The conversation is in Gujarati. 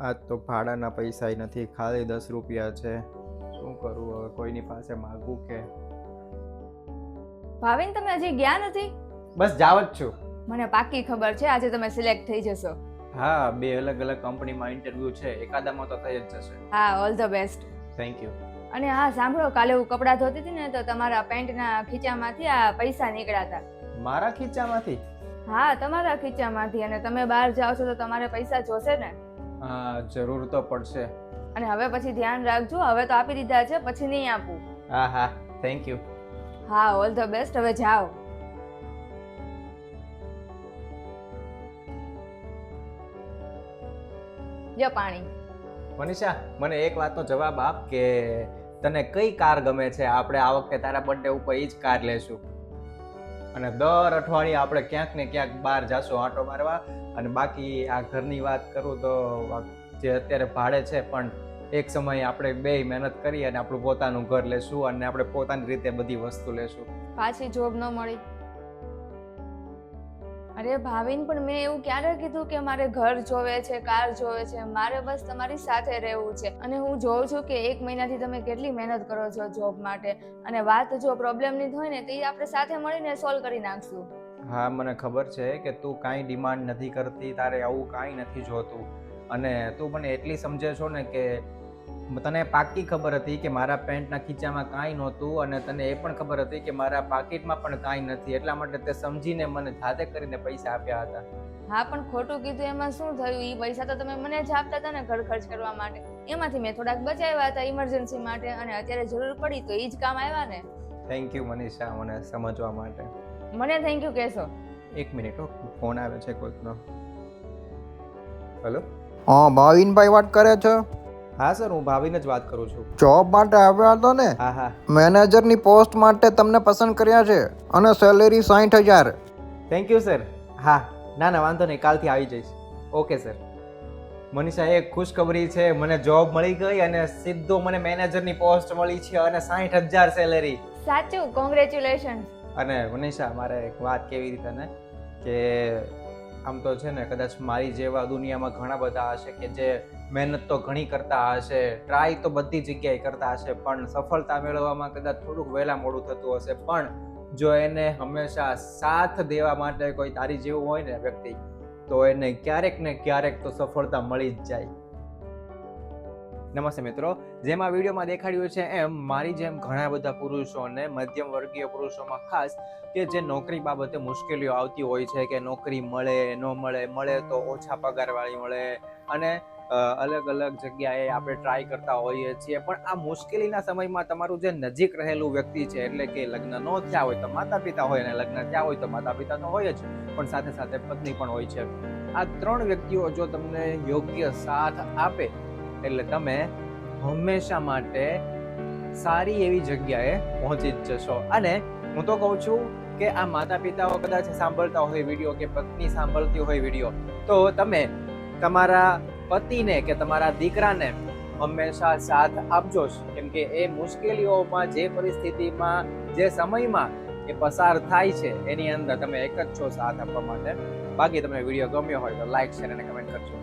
આજ તો ભાડાના પૈસા નથી, ખાલી 10 રૂપિયા છે. શું કરું હવે? કોઈની પાસે માગું કે? ભાવિન, તમે હજી ગયા નથી? બસ જાવ જ છું. મને પાક્કી ખબર છે આજે તમે સિલેક્ટ થઈ જશો. હા, 2 અલગ અલગ કંપનીમાં ઇન્ટરવ્યુ છે, એકાદામાં તો થઈ જ જશે. હા, all the best. Thank you. અને હા સાંભળો, કાલે હું કપડાં ધોતી હતી ને તો તમારા પેન્ટના ખીચામાંથી આ પૈસા નીકળ્યા હતા. મારા ખીચામાંથી? હા, તમારા ખીચામાંથી. અને તમે બહાર જાઓ છો તો તમારે પૈસા જોશે ને. હા, જરૂર તો પડશે. અને હવે પછી ધ્યાન રાખજો, હવે તો આપી દીધા છે, પછી નહીં આપું. હા હા, થેન્ક યુ. હા, ઓલ ધ બેસ્ટ. હવે જાઓ. લ્યો પાણી. મનીષા, મને એક વાતનો જવાબ આપ કે તને કઈ કાર ગમે છે? આપણે આ વખતે તારા બર્થડે ઉપર એ જ કાર લેશું અને દર અઠવાડિયે આપણે ક્યાંક ને ક્યાંક બહાર જાશું આંટો મારવા. અને બાકી આ ઘરની વાત કરું તો જે અત્યારે ભાડે છે, પણ એક સમયે આપણે બેય મહેનત કરી અને આપણું પોતાનું ઘર લેશું અને આપણે પોતાની રીતે બધી વસ્તુ લેશું. પાછી જોબ ન મળી. અરે ભાવિન, પણ મેં એવું ક્યારે કીધું કે મારે ઘર જોવે છે, કાર જોવે છે? મારે બસ તમારી સાથે રહેવું છે. અને હું જોઉં છું કે 1 મહિનાથી તમે કેટલી મહેનત કરો છો જોબ માટે. અને વાત જો પ્રોબ્લેમની હોય ને તો એ આપણે સાથે મળીને સોલ્વ કરી નાખશું. હા, મને ખબર છે કે તું કાંઈ ડિમાન્ડ નથી કરતી, તારે આવું કાંઈ નથી જોતું. અને તું મને એટલી સમજે છો ને કે તને પાક્કી ખબર હતી કે મારા પેન્ટના ખીચામાં કાંઈ નહોતું અને તને એ પણ ખબર હતી કે મારા પાકીટમાં પણ કાંઈ નથી. એટલા માટે તે સમજીને મને જાતે કરીને પૈસા આપ્યા હતા. હા, પણ ખોટું કીધું એમાં શું થયું? એ પૈસા તો તમે મને જ આપતા હતા ને ઘર ખર્ચ કરવા માટે. એમાંથી મેં થોડાક બચાવ્યા હતા ઇમરજન્સી માટે, અને અત્યારે જરૂર પડી તો એ જ કામ આવ્યા ને. થેન્ક યુ મનીષા, મને સમજવા માટે. મને થેન્ક યુ કહેશો? 1 મિનિટ હો, ફોન આવે છે કોઈકનો. હેલો. હા, ભાવિનભાઈ વાત કરે છે? હા સર, હું ભાવિને જ વાત કરું છું. જોબ માટે આવ્યા હતા ને? હા હા. મેનેજરની પોસ્ટ માટે તમને પસંદ કર્યા છે અને સેલેરી 60,000. Thank you sir. હા, ના ના વાંધો નહીં, કાલથી આવી જઈશ. Okay sir. મનીષા, એક ખુશખબરી છે, મને જોબ મળી ગઈ અને સીધો મને મેનેજરની પોસ્ટ મળી છે અને 60,000 સેલેરી. સાચું? કોંગ્રેચ્યુલેશન. અને મનીષા, મારે એક વાત કેવી રીતે ને કે આમ તો છે ને, કદાચ મારી જેવા દુનિયામાં ઘણા બધા હશે કે જે મહેનત તો ઘણી કરતા હશે, ટ્રાય તો બધી જગ્યાએ કરતા હશે, પણ સફળતા મેળવવામાં કદાચ થોડુંક વહેલા મોડું થતું હશે. પણ જો એને હંમેશા સાથ દેવા માટે કોઈ તારી જેવું હોય ને વ્યક્તિ, તો એને ક્યારેક ને ક્યારેક તો સફળતા મળી જ જાય. નમસ્તે મિત્રો, જેમ આ વિડીયોમાં દેખાડ્યું છે એમ મારી જેમ ઘણા બધા પુરુષોને, મધ્યમ વર્ગીય પુરુષોમાં ખાસ, કે જે નોકરી બાબતે મુશ્કેલીઓ આવતી હોય છે કે નોકરી મળે ન મળે, મળે તો ઓછા પગારવાળી મળે, અને અલગ અલગ જગ્યાએ આપણે ટ્રાય કરતા હોઈએ છીએ. પણ આ મુશ્કેલીના સમયમાં તમારું જે નજીક રહેલું વ્યક્તિ છે, એટલે કે લગ્ન ન થયા હોય તો માતા પિતા હોય, અને લગ્ન થયા હોય તો માતા પિતા તો હોય જ, પણ સાથે સાથે પત્ની પણ હોય છે. આ 3 વ્યક્તિઓ જો તમને યોગ્ય સાથ આપે એટલે તમે હંમેશા માટે સારી એવી જગ્યાએ પહોંચી જ જશો. અને હું તો કહું છું કે આ માતા પિતાઓ કદાચ સાંભળતા હોય વિડીયો, કે પત્ની સાંભળતી હોય વિડીયો, તો તમે તમારા પતિને કે તમારા દીકરાને હંમેશા સાથ આપજો જ. કેમ કે એ મુશ્કેલીઓમાં, જે પરિસ્થિતિમાં, જે સમયમાં એ પસાર થાય છે, એની અંદર તમે એક જ છો સાથ આપવા માટે. બાકી તમને વિડીયો ગમ્યો હોય તો લાઈક, શેર અને કમેન્ટ કરજો.